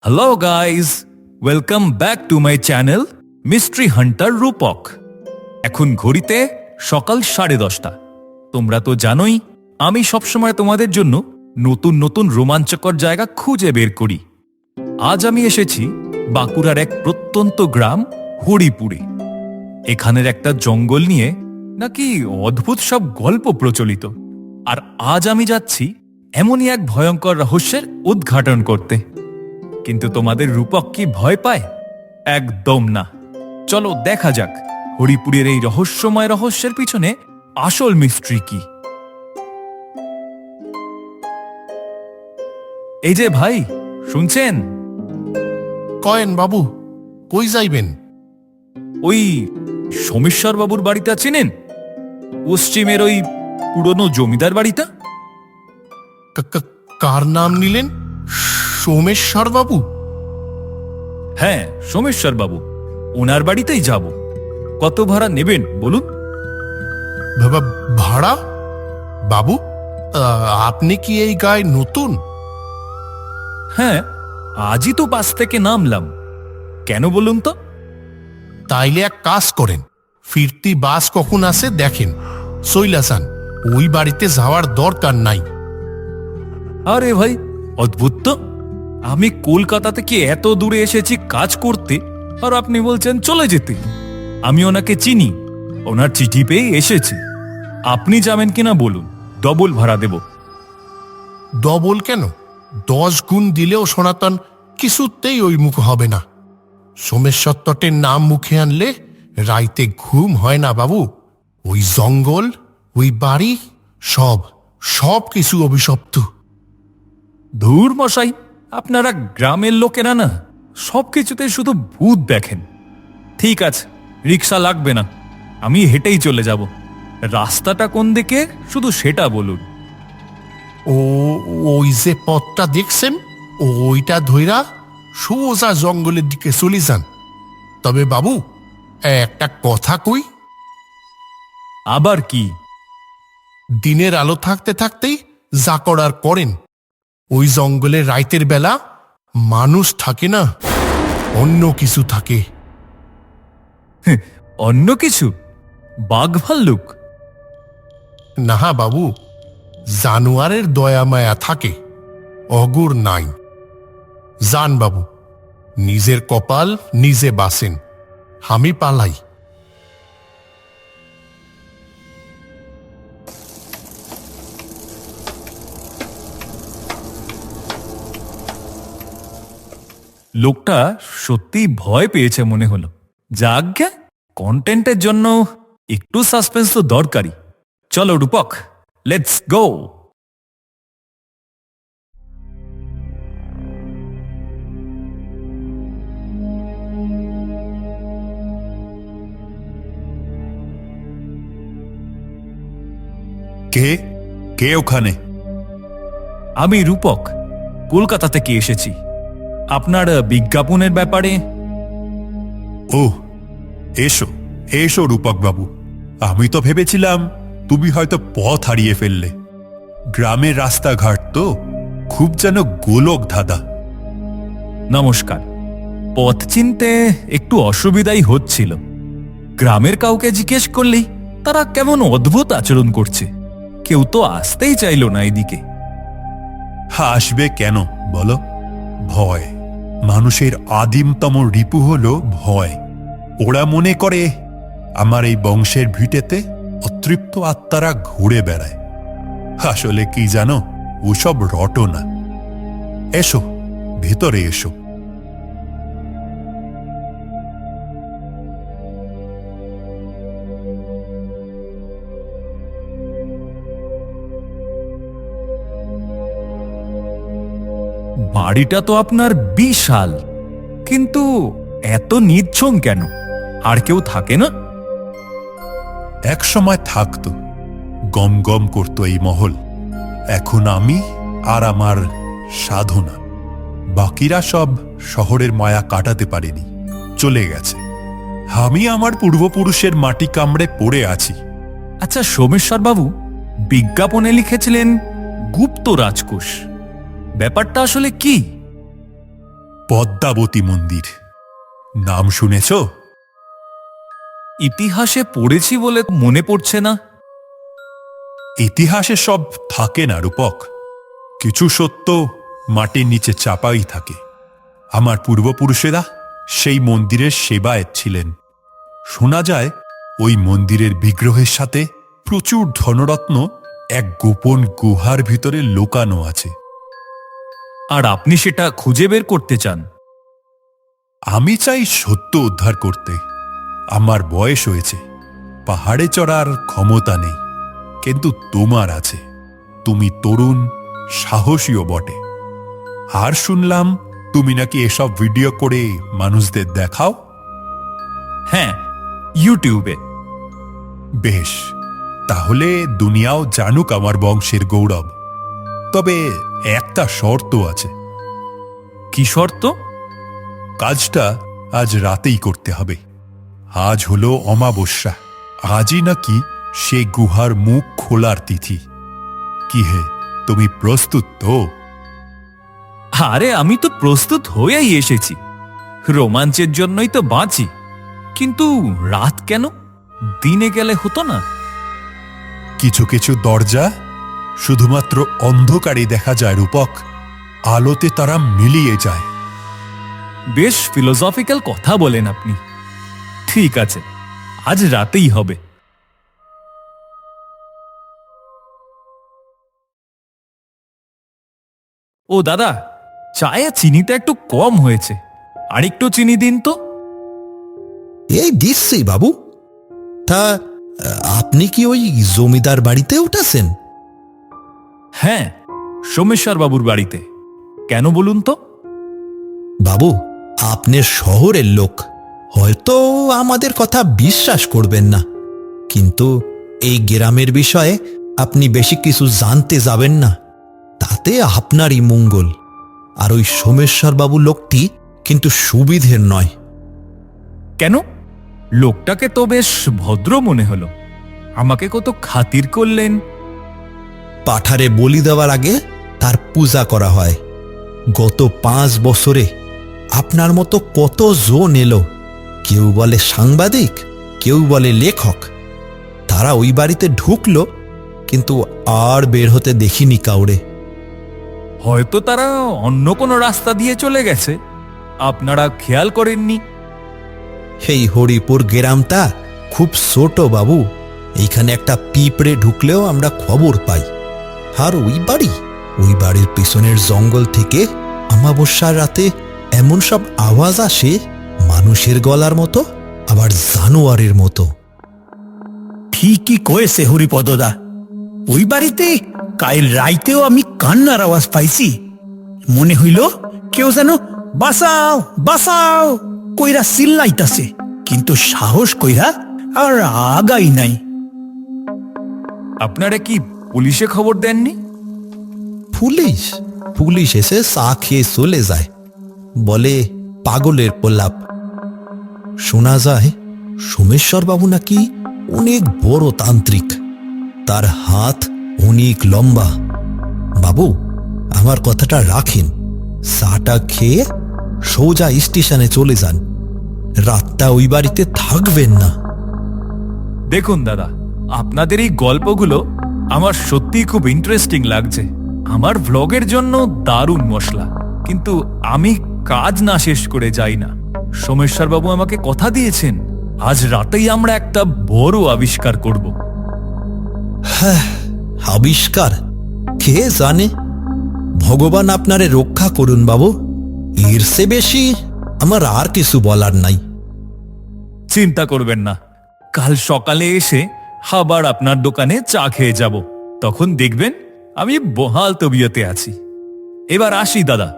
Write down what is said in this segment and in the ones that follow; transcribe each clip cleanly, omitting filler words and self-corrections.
Hello guys, welcome back to my channel mystery hunter Rupak. এখন ঘড়িতে সকাল 10:30। তোমরা তো জানোই আমি সবসময় তোমাদের জন্য নতুন নতুন রোমাঞ্চকর জায়গা খুঁজে বের করি। আজ আমি এসেছি বাঁকুড়ার এক প্রত্যন্ত গ্রাম হরিপুরে। এখানের একটা জঙ্গল নিয়ে নাকি অদ্ভুত সব গল্প প্রচলিত, আর আজ আমি যাচ্ছি এমনই এক ভয়ঙ্কর রহস্যের উদ্ঘাটন করতে। কিন্তু তোমাদের রূপক কি ভয় পায়? একদম না। চলো দেখা যাক হরিপুরের এই রহস্যময় রহস্যের পিছনে আসল মিস্ট্রি কি। এই যে ভাই, শুনছেন? কয়েন বাবু, কই যাইবেন? ওই সোমেশ্বর বাবুর বাড়িটা চিনেন? পশ্চিমের ওই পুরনো জমিদার বাড়িটা। কার নাম নিলেন? সোমেশ্বর বাবু? হ্যাঁ, সোমেশ্বর বাবু, ওনার বাড়িতেই যাব। কত ভাড়া নেবেন বলুন? ভাড়া? বাবু, আপনি কি এই গায়ে নতুন? হ্যাঁ, আজই তো বাস থেকে নামলাম। কেন বলুন তো? তাইলে এক কাজ করেন, ফিরতি বাস কখন আসে দেখেন, সইলাসান। ওই বাড়িতে যাওয়ার দরকার নাই। আরে ভাই, অদ্ভুত তো। আমি কলকাতা থেকে এত দূরে এসেছি কাজ করতে, আর আপনি বলছেন চলে যেতে। আমি ওনাকে চিনি, ওনার চিঠি পেয়ে এসেছি। আপনি যাবেন কিনা বলুন, ডবল ভাড়া দেব। ডবল কেন? 10 গুণ দিলেও সনাতন কিছুতেই ওই মুখ হবে না। সোমেশ্বর তটের নাম মুখে আনলে রাইতে ঘুম হয় না বাবু। ওই জঙ্গল, ওই বাড়ি, সব সব কিছু অভিশপ্ত। ধুর মশাই, আপনারা গ্রামের লোকেরা না সবকিছুতে শুধু ভূত দেখেন। ঠিক আছে, রিক্সা লাগবে না, আমি হেঁটেই চলে যাব। রাস্তাটা কোন দিকে শুধু সেটা বলুন। ও, ওই যে পথটা দেখছেন, ওইটা ধইরা সোজা জঙ্গলের দিকে চলে যান। তবে বাবু, একটা কথা কই, আবার কি? দিনের আলো থাকতে থাকতেই যা করার করেন। ওই জঙ্গলে রাইতের বেলা মানুষ থাকে না, অন্য কিছু থাকে। অন্য কিছু? বাঘ ভাল্লুক? না বাবু, জানোয়ারের দয়া মায়া থাকে, অগুর নাই। যান বাবু, নিজের কপাল নিজে বাসেন, আমি পালাই। লোকটা সত্যি ভয় পেয়েছে মনে হলো। যাজ্ঞা, কন্টেন্টের জন্য একটু সাসপেন্স তো দরকারি। চলো রূপক, লেটস গো। কে কে ওখানে? আমি রূপক, কলকাতা থেকে এসেছি আপনার বিজ্ঞাপনের ব্যাপারে। ও, এসো এসো রূপক বাবু। আমি তো ভেবেছিলাম তুমি হয়তো পথ হারিয়ে ফেললে। গ্রামের রাস্তাঘাট তো খুব যেন গোলক ধাঁধা। নমস্কার। পথ চিনতে একটু অসুবিধাই হচ্ছিল। গ্রামের কাউকে জিজ্ঞেস করলেই তারা কেমন অদ্ভুত আচরণ করছে। কেউ তো আসতেই চাইল না এদিকে। আসবে কেন বলো? ভয়। মানুষের আদিমতম রিপু হলো ভয়। ওরা মনে করে আমার এই বংশের ভিটেতে অতৃপ্ত আত্মারা ঘুরে বেড়ায়। আসলে কি জানো, ওসব রটনা। এসো, ভেতরে এসো। বাড়িটা তো আপনার বিশাল, কিন্তু এত নির্জন কেন? আর কেউ থাকে না? এক সময় থাকতো, গম গম করতো এই মহল। এখন আমি আর আমার সাধনা। বাকিরা সব শহরের মায়া কাটাতে পারেনি, চলে গেছে। আমি আমার পূর্বপুরুষের মাটি কামড়ে পড়ে আছি। আচ্ছা সোমেশ্বর বাবু, বিজ্ঞাপনে লিখেছিলেন গুপ্ত রাজকোষ, ব্যাপারটা আসলে কি? পদ্মাবতী মন্দির নাম শুনেছ? ইতিহাসে পড়েছি বলে মনে পড়ছে না। ইতিহাসে সব থাকে না রূপক, কিছু সত্য মাটির নিচে চাপাই থাকে। আমার পূর্বপুরুষেরা সেই মন্দিরের সেবায়েত ছিলেন। শোনা যায় ওই মন্দিরের বিগ্রহের সাথে প্রচুর ধনরত্ন এক গোপন গুহার ভিতরে লুকানো আছে। আর আপনি সেটা খুঁজে বের করতে চান? আমি চাই সত্য উদ্ধার করতে। আমার বয়স হয়েছে, পাহাড়ে চড়ার ক্ষমতা নেই, কিন্তু তোমার আছে। তুমি তরুণ, সাহসীও বটে। আর শুনলাম তুমি নাকি এসব ভিডিও করে মানুষদের দেখাও। হ্যাঁ, ইউটিউবে। বেশ, তাহলে দুনিয়াও জানুক আমার বংশের গৌরব। তবে একটা শর্ত আছে। কি শর্ত? কাজটা আজ রাতেই করতে হবে। আজ হলো অমাবস্যা, আজই নাকি সে গুহার মুখ খোলার তিথি। কি হে, তুমি প্রস্তুত তো? আরে আমি তো প্রস্তুত হয়েই এসেছি, রোমাঞ্চের জন্যই তো বাঁচি। কিন্তু রাত কেন? দিনে গেলে হতো না? কিছু কিছু দরজা শুধুমাত্র অন্ধকারে দেখা যায় রূপক, আলোতে তারা মিলিয়ে যায়। বেশ ফিলোসফিক্যাল কথা বলেন আপনি। ঠিক আছে, আজ রাতেই হবে। ও দাদা, চায়ে চিনিটা একটু কম হয়েছে, আর একটু চিনি দিন তো। এই দিচ্ছি বাবু। তা আপনি কি ওই জমিদার বাড়িতে উঠেছেন? হ্যাঁ, সোমেশ্বর বাবুর বাড়িতে। কেন বলুন তো? বাবু, আপনি শহরের লোক, হয়তো আমাদের কথা বিশ্বাস করবেন না, কিন্তু এই গ্রামের বিষয়ে আপনি বেশি কিছু জানতে যাবেন না, তাতে আপনারই মঙ্গল। আর ওই সোমেশ্বর বাবু লোকটি কিন্তু সুবিধের নয়। কেন? লোকটাকে তো বেশ ভদ্র মনে হলো, আমাকে কত খাতির করলেন। পাঠারে বলি দেওয়ার আগে তার পূজা করা হয়। গত 5 বছরে আপনার মতো কত জন এলো, কেউ বলে সাংবাদিক, কেউ বলে লেখক। তারা ওই বাড়িতে ঢুকলো, কিন্তু আর বের হতে দেখিনি কাউরে। হয়তো তারা অন্য কোনো রাস্তা দিয়ে চলে গেছে, আপনারা খেয়াল করেননি। এই হরিপুর গ্রামটা খুব ছোট বাবু, এইখানে একটা পিঁপড়ে ঢুকলেও আমরা খবর পাই। আর ওই বাড়ির পিছনের জঙ্গল থেকে অমাবস্যার রাতে এমন সব আওয়াজ আসে, মানুষের গলার মতো, আবার জানোয়ারের মতো। ঠিকই কয়েছে হরিপদদা। ওই বাড়িতে কাল রাইতেও আমি কান্নার আওয়াজ পাইছি। মনে হইল কেউ যেন বাঁচাও বাঁচাও কইরা চিল্লাইতাছে, কিন্তু সাহস কইরা আর আগাই নাই। আপনারা কি পুলিশে খবর দেননি? পুলিশ এসে চা খেয়ে চলে যায়, বলে পাগলের প্রলাপ। শোনা যায় সোমেশ্বর বাবু নাকি অনেক বড় তান্ত্রিক, তার হাত অনেক লম্বা। বাবু, আমার কথাটা রাখেন, চাটা খেয়ে সোজা স্টেশনে চলে যান, রাতটা ওই বাড়িতে থাকবেন না। দেখুন দাদা, আপনাদের এই গল্পগুলো আমার সত্যিই খুব ইন্টারেস্টিং লাগছে। আমার ভ্লগের জন্য দারুণ মশলা, কিন্তু আমি কাজ না শেষ করে যাই না। সোমেশ্বর বাবু আমাকে কথা দিয়েছেন, আজ রাতেই আমরা একটা বড় আবিষ্কার করব। আবিষ্কার? কে জানে। ভগবান আপনারে রক্ষা করুন বাবু, এর চেয়ে বেশি আমার আর কিছু বলার নাই। চিন্তা করবেন না, কাল সকালে এসে আবার আপনার দোকানে চা খেয়ে যাব, তখন দেখবেন আমি বহাল তবিয়তে আছি। এবার আসি দাদা।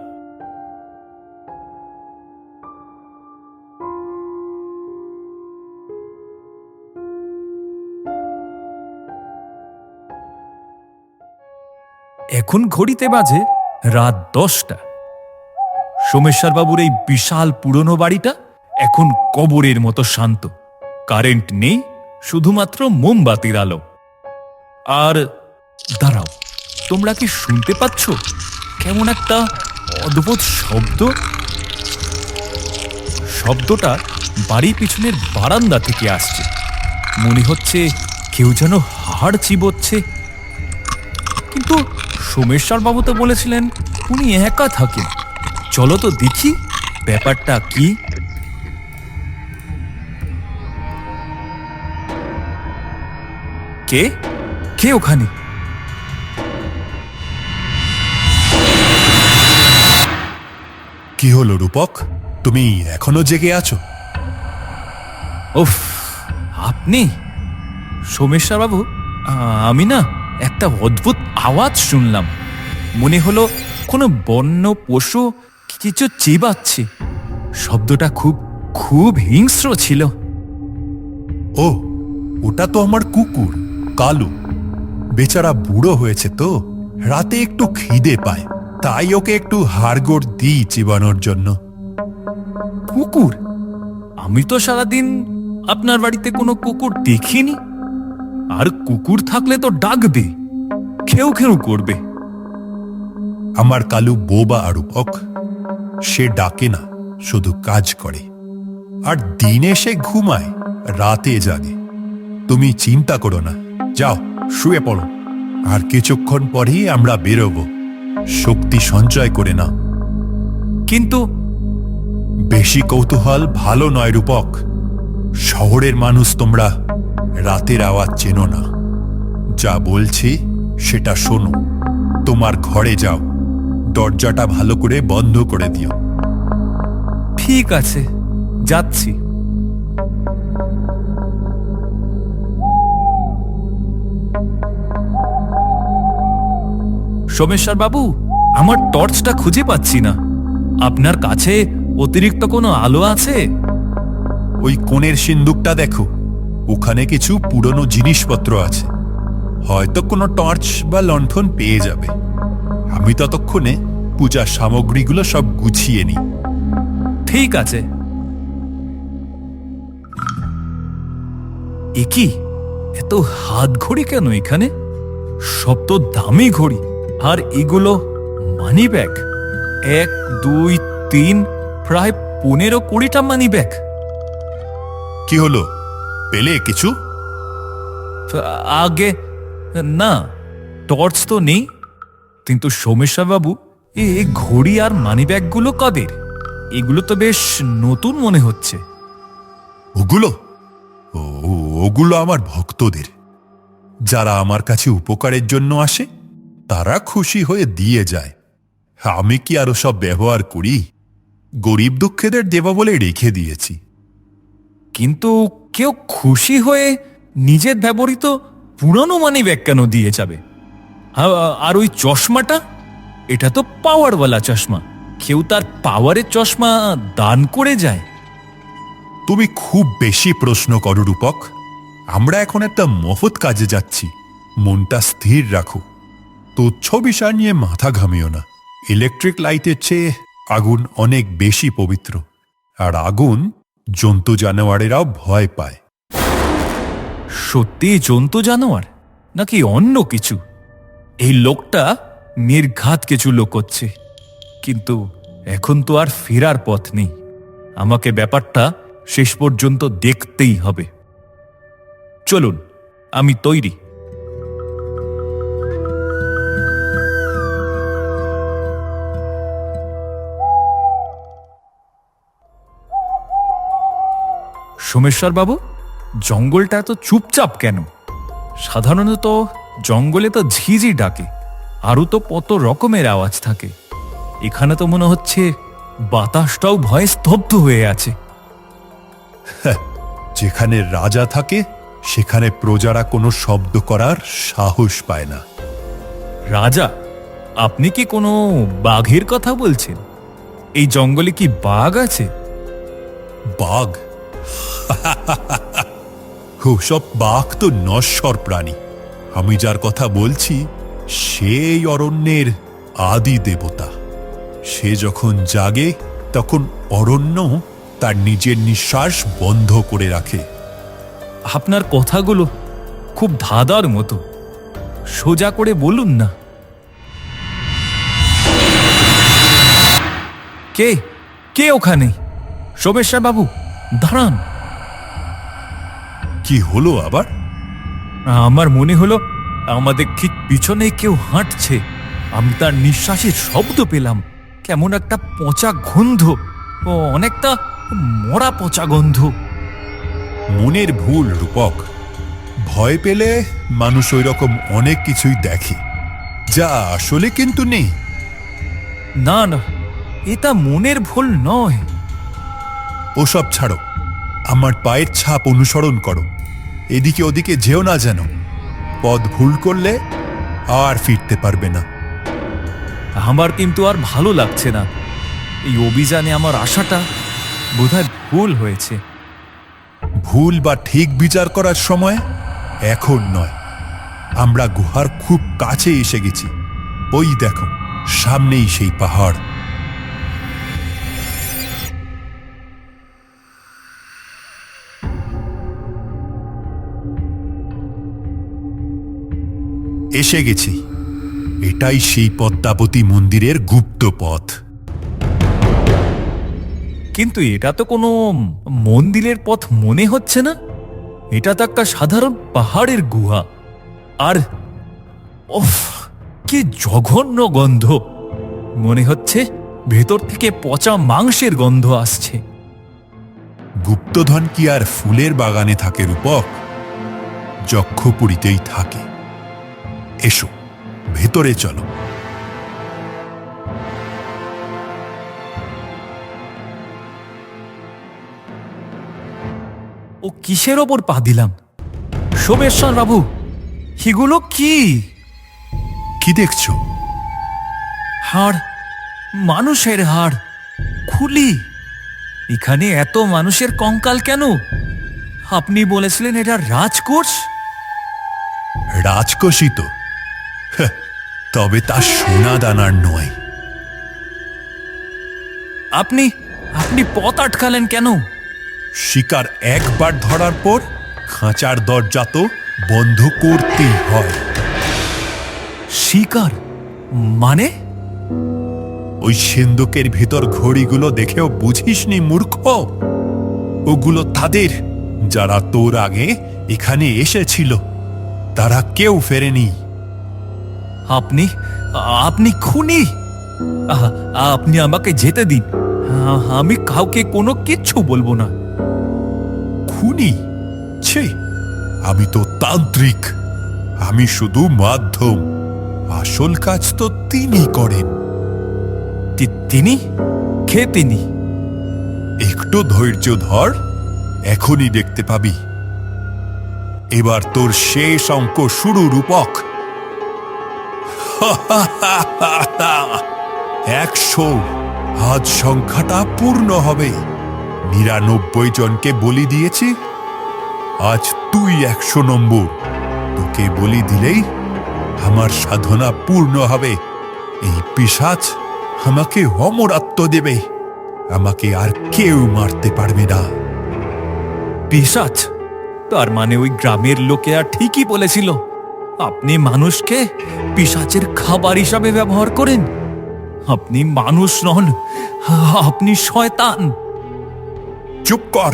এখন ঘড়িতে বাজে রাত 10টা। সোমেশ্বর বাবুর এই বিশাল পুরনো বাড়িটা এখন কবরের মতো শান্ত। কারেন্ট নেই, শুধুমাত্র মোমবাতির আলো। আর দাঁড়াও, তোমরা কি শুনতে পাচ্ছ কেমন একটা অদ্ভুত শব্দ? শব্দটা বাড়ির পিছনের বারান্দা থেকে আসছে। মনে হচ্ছে কেউ যেন হাড় চিবোচ্ছে। কিন্তু সোমেশ্বর বাবু তো বলেছিলেন উনি একা থাকেন। চলো তো দেখি ব্যাপারটা কি। কে কে ওখানে? কি হলো রূপক, তুমি এখনো জেগে আছো? উফ, আপনি? সোমেশ্বর বাবু, আমি না একটা অদ্ভুত আওয়াজ শুনলাম। মনে হলো কোনো বন্য পশু কিছু চিবাচ্ছে। শব্দটা খুব খুব হিংস্র ছিল। ও, ওটা তো আমার কুকুর কালু। বেচারা বুড়ো হয়েছে তো, রাতে একটু খিদে পায়, তাই ওকে একটু হাড়গোড় দিই চিবানোর জন্য। কুকুর? আমি তো সারাদিন আপনার বাড়িতে কোনো কুকুর দেখিনি। আর কুকুর থাকলে তো ডাকবে, খেউ খেউ করবে। আমার কালু বোবা রূপক, সে ডাকে না, শুধু কাজ করে। আর দিনে সে ঘুমায়, রাতে জাগে। তুমি চিন্তা করো না, যাও শুয়ে পড়ো। আর কিছুক্ষণ পরেই আমরা বেরোবো। শক্তি সঞ্চয় করে না। কিন্তু বেশি কৌতূহল ভালো নয় রূপক। শহরের মানুষ তোমরা, রাতের আওয়াজ চেনো না। যা বলছি সেটা শোনো। তোমার ঘরে যাও, দরজাটা ভালো করে বন্ধ করে দিও। ঠিক আছে, যাচ্ছি। সোমেশ্বর বাবু, আমার টর্চটা খুঁজে পাচ্ছি না। আপনার কাছে অতিরিক্ত কোনো আলো আছে? ওই কোণের সিন্দুকটা দেখো, ওখানে কিছু পুরনো জিনিসপত্র আছে। হয়তো কোনো টর্চ বা লণ্ঠন পেয়ে যাবে। আমি ততক্ষণে পূজার সামগ্রীগুলো সব গুছিয়ে নিই। ঠিক আছে। এ কি, এত হাত ঘড়ি কেন এখানে? সব তো দামি ঘড়ি। আর এগুলো মানি ব্যাগ। 1, 2, 3, প্রায় 15-20টা মানি ব্যাগ। কি হলো, পেলে কিছু? আগে না, টর্চ তো নেই। কিন্তু সোমেশ্বর বাবু, এই ঘড়ি আর মানি ব্যাগগুলো কাদের? এগুলো তো বেশ নতুন মনে হচ্ছে। ওগুলো ওগুলো আমার ভক্তদের। যারা আমার কাছে উপকারের জন্য আসে, তারা খুশি হয়ে দিয়ে যায়। আমি কি আরো সব ব্যবহার করি? গরিব দুঃখীদের দেবা বলে রেখে দিয়েছি। কিন্তু কেউ খুশি হয়ে নিজের ব্যবহৃত পুরানো মানি ব্যাগ কেন দিয়ে যাবে? আর ওই চশমাটা, এটা তো পাওয়ারওয়ালা চশমা। কেউ তার পাওয়ারের চশমা দান করে যায়? তুমি খুব বেশি প্রশ্ন করো রূপক। আমরা এখন একটা মহৎ কাজে যাচ্ছি, মনটা স্থির রাখো। তুচ্ছ বিষয় নিয়ে মাথা ঘামিও না। ইলেকট্রিক লাইটের চেয়ে আগুন অনেক বেশি পবিত্র। আর আগুন জন্তু জানোয়ারেরাও ভয় পায়। সত্যি জন্তু জানোয়ার নাকি অন্য কিছু? এই লোকটা নির্ঘাত কিছু লোকোচ্ছে, কিন্তু এখন তো আর ফেরার পথ নেই। আমাকে ব্যাপারটা শেষ পর্যন্ত দেখতেই হবে। চলুন, আমি তৈরি। সোমেশ্বর বাবু, জঙ্গলটা এত চুপচাপ কেন? সাধারণত জঙ্গলে তো ঝিঝি ডাকে, আরও তো কত রকমের আওয়াজ থাকে। এখানে তো মনে হচ্ছে বাতাসটাও ভয়ে স্তব্ধ হয়ে আছে। যেখানে রাজা থাকে, সেখানে প্রজারা কোনো শব্দ করার সাহস পায় না। রাজা? আপনি কি কোনো বাঘের কথা বলছেন? এই জঙ্গলে কি বাঘ আছে? বাঘ? ওসব বাঘ তো নশ্বর প্রাণী। আমি যার কথা বলছি, সেই অরণ্যের আদি দেবতা। সে যখন জাগে, তখন অরণ্য তার নিজের নিঃশ্বাস বন্ধ করে রাখে। আপনার কথাগুলো খুব ধাঁধার মতো। সোজা করে বলুন না। কে কে ওখানে? সোমেশ্বর বাবু, দাঁড়ান। কি হলো আবার? আমার মনে হলো আমাদের ঠিক পিছনে কেউ হাঁটছে। আমি তার নিঃশ্বাসের শব্দ পেলাম। কেমন একটা পচা গন্ধ, ও অনেকটা মরা পচা গন্ধ। মনের ভুল রূপক। ভয় পেলে মানুষ ওই রকম অনেক কিছুই দেখে, যা আসলে কিন্তু নেই। না না, এটা মনের ভুল নয়। ওসব ছাড়ো, আমার পায়ের ছাপ অনুসরণ করো। এদিকে ওদিকে যেও না যেন। পথ ভুল করলে আর ফিরতে পারবে না। আমার কিন্তু আর ভালো লাগছে না। এই অভিযানে আমার আশাটা বোধহয় ভুল হয়েছে। ভুল বা ঠিক বিচার করার সময় এখন নয়। আমরা গুহার খুব কাছে এসে গেছি। ওই দেখো, সামনেই সেই পাহাড়। এসে গেছি। এটাই সেই পদ্মাবতী মন্দিরের গুপ্ত পথ। কিন্তু এটা তো কোনো মন্দিরের পথ মনে হচ্ছে না। এটা তো একটা সাধারণ পাহাড়ের গুহা। আর ওফ, কি জঘন্য গন্ধ! মনে হচ্ছে ভেতর থেকে পচা মাংসের গন্ধ আসছে। গুপ্তধন কি আর ফুলের বাগানে থাকে রূপক? যক্ষপুরীতেই থাকে। এসো, ভেতরে চলো। ও কিসের ওপর পা দিলাম? সোমেশ্বর বাবু, এগুলো কি? কি দেখছো? হাড়, মানুষের হাড়, খুলি। এখানে এত মানুষের কঙ্কাল কেন? আপনি বলেছিলেন এটা রাজকোষ। রাজকোষই তো। হ্যাঁ, তবে তা সোনা দানার নয়। আপনি আপনি পথ আটকালেন কেন? শিকার একবার ধরার পর খাঁচার দরজা তো বন্ধ করতেই হয়। শিকার মানে? ওই সিন্ধুকের ভেতর ঘড়িগুলো দেখেও বুঝিসনি মূর্খ? ওগুলো তাদের, যারা তোর আগে এখানে এসেছিল। তারা কেউ ফেরেনি। আপনি আপনি খুনি। আপনি আমাকে যেতে দিন। আমি কাউকে কোনো কিচ্ছু বলবো না। খুনি? ছি, আমি তো তান্ত্রিক। আমি শুধু মাধ্যম। আসল কাজ তো তিনি করেন। তিনি? কে তিনি? একটু ধৈর্য ধর, এখনই দেখতে পাবি। এবার তোর শেষ অঙ্ক শুরু রূপক। 100। আজ সংখ্যাটা পূর্ণ হবে। 99 জনকে বলি দিয়েছি, আজ তুই 100 নম্বর। তোকে বলি দিলেই আমার সাধনা পূর্ণ হবে। এই পিশাচ আমাকে অমরত্ব দেবে। আমাকে আর কেউ মারতে পারবে না। পিশাচ? তার মানে ওই গ্রামের লোকেরা ঠিকই বলেছিল, আপনি মানুষকে পিশাচের খাবার হিসাবে ব্যবহার করেন। আপনি মানুষ নন, আপনি শয়তান। চুপ কর,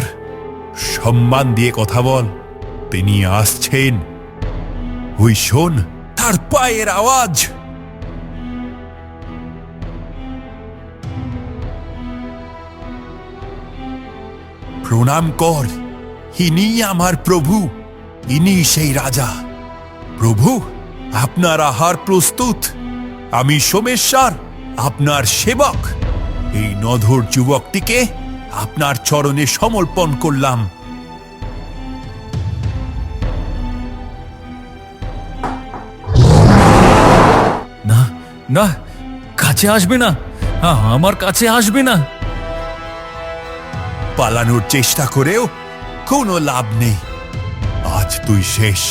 সম্মান দিয়ে কথা বল। তিনি আসছেন। ওই শোন, তার পায়ের আওয়াজ। প্রণাম কর। ইনি আমার প্রভু, ইনি সেই রাজা। প্রভু, আপনার আহার প্রস্তুত। আমি সোমেশ্বর, আপনার সেবক। এই নধর যুবকটিকে আপনার চরণে সমর্পণ করলাম। না না, কাছে আসবে না, আমার কাছে আসবে না। পালানোর চেষ্টা করেও কোনো লাভ নেই। আজ তুই শেষ।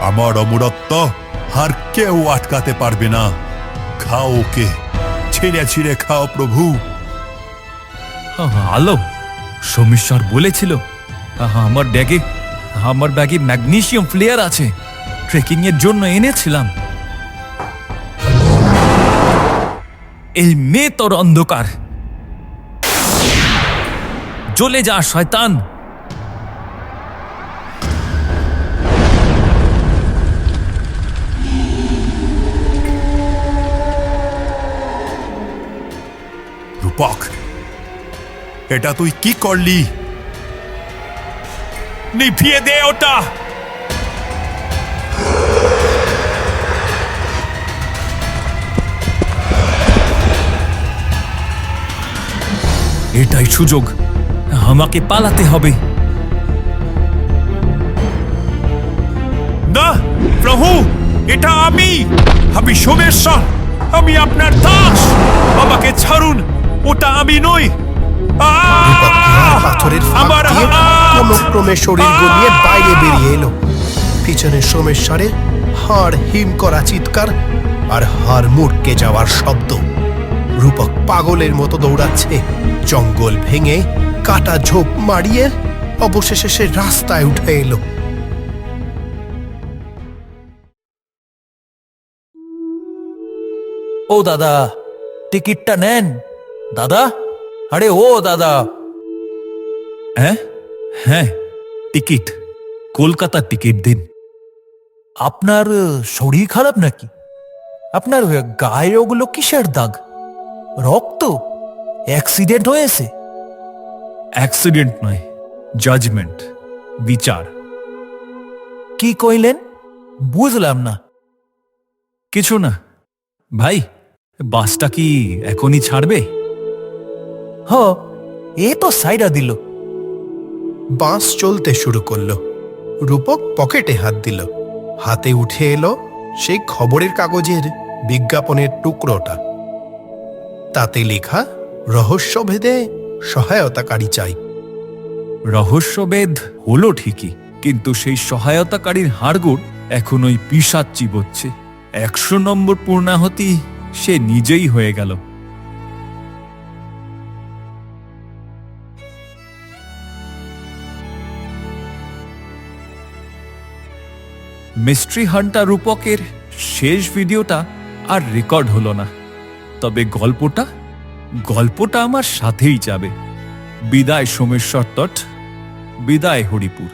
আমার অমরত্ব আর কেউ আটকাতে পারবে না। খাও ওকে, ছিঁড়ে ছিঁড়ে খাও প্রভু। আলো, সোমেশ্বর বলেছিল আমার ব্যাগে ম্যাগনেসিয়াম ফ্লেয়ার আছে, ট্রেকিং এর জন্য এনেছিলাম। এই মেয়ে তোর অন্ধকার। জ্বলে যা শয়তান! রূপক, এটা তুই কি করলি? নিভিয়ে দে ওটা! এটাই সুযোগ, আমাকে পালাতে হবে। না প্রভু, এটা আমি সোমেশ্বর, আমি আপনার দাস। আমাকে ছাড়ুন, ওটা আমি নই। পাথরের আমার ক্রমে শরীর গলিয়ে বাইরে বেরিয়ে এলো। পিছনে সোমেশ্বরের হাড় হিম করা চিৎকার আর হাড় মুড়কে যাওয়ার শব্দ। রূপক পাগলের মতো দৌড়াচ্ছে, জঙ্গল ভেঙে কাটা ঝোপ মারিয়ে অবশেষে সে রাস্তায় উঠে এলো। ও দাদা, টিকিটটা নেন দাদা। আরে ও দাদা, হ্যাঁ হ্যাঁ, টিকিট, কলকাতার টিকিট দিন। আপনার শরীর খারাপ নাকি? আপনার গায়ে ওগুলো কিসের দাগ? রক্ত? অ্যাক্সিডেন্ট হয়েছে? অ্যাক্সিডেন্ট নয়, জাজমেন্ট, বিচার। কি কইলেন? বুঝলাম না। কিছু না ভাই, বাসটা কি এখনই ছাড়বে? হ, এ তো সাইডা দিল। বাস চলতে শুরু করলো। রূপক পকেটে হাত দিল। হাতে উঠে এলো সেই খবরের কাগজের বিজ্ঞাপনের টুকরোটা। তাতে লেখা, রহস্যভেদে সহায়তাকারী চাই। রহস্যভেদ হলো ঠিকই, কিন্তু সেই সহায়তাকারীর হাড়গোড় এখন ওই পিশাচ চিবোচ্ছে। 100 নম্বর পূর্ণাহতি সে নিজেই হয়ে গেল। মিস্ট্রি হান্টার রূপকের শেষ ভিডিওটা আর রেকর্ড হলো না, তবে গল্পটা আমার সাথেই যাবে। বিদায় সোমেশ্বর তট, বিদায় হরিপুর।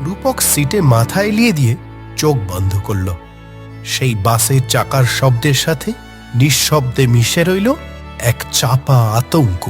রূপক সিটে মাথা এলিয়ে দিয়ে চোখ বন্ধ করল। সেই বাসের চাকার শব্দের সাথে নিঃশব্দে মিশে রইল এক চাপা আতঙ্ক।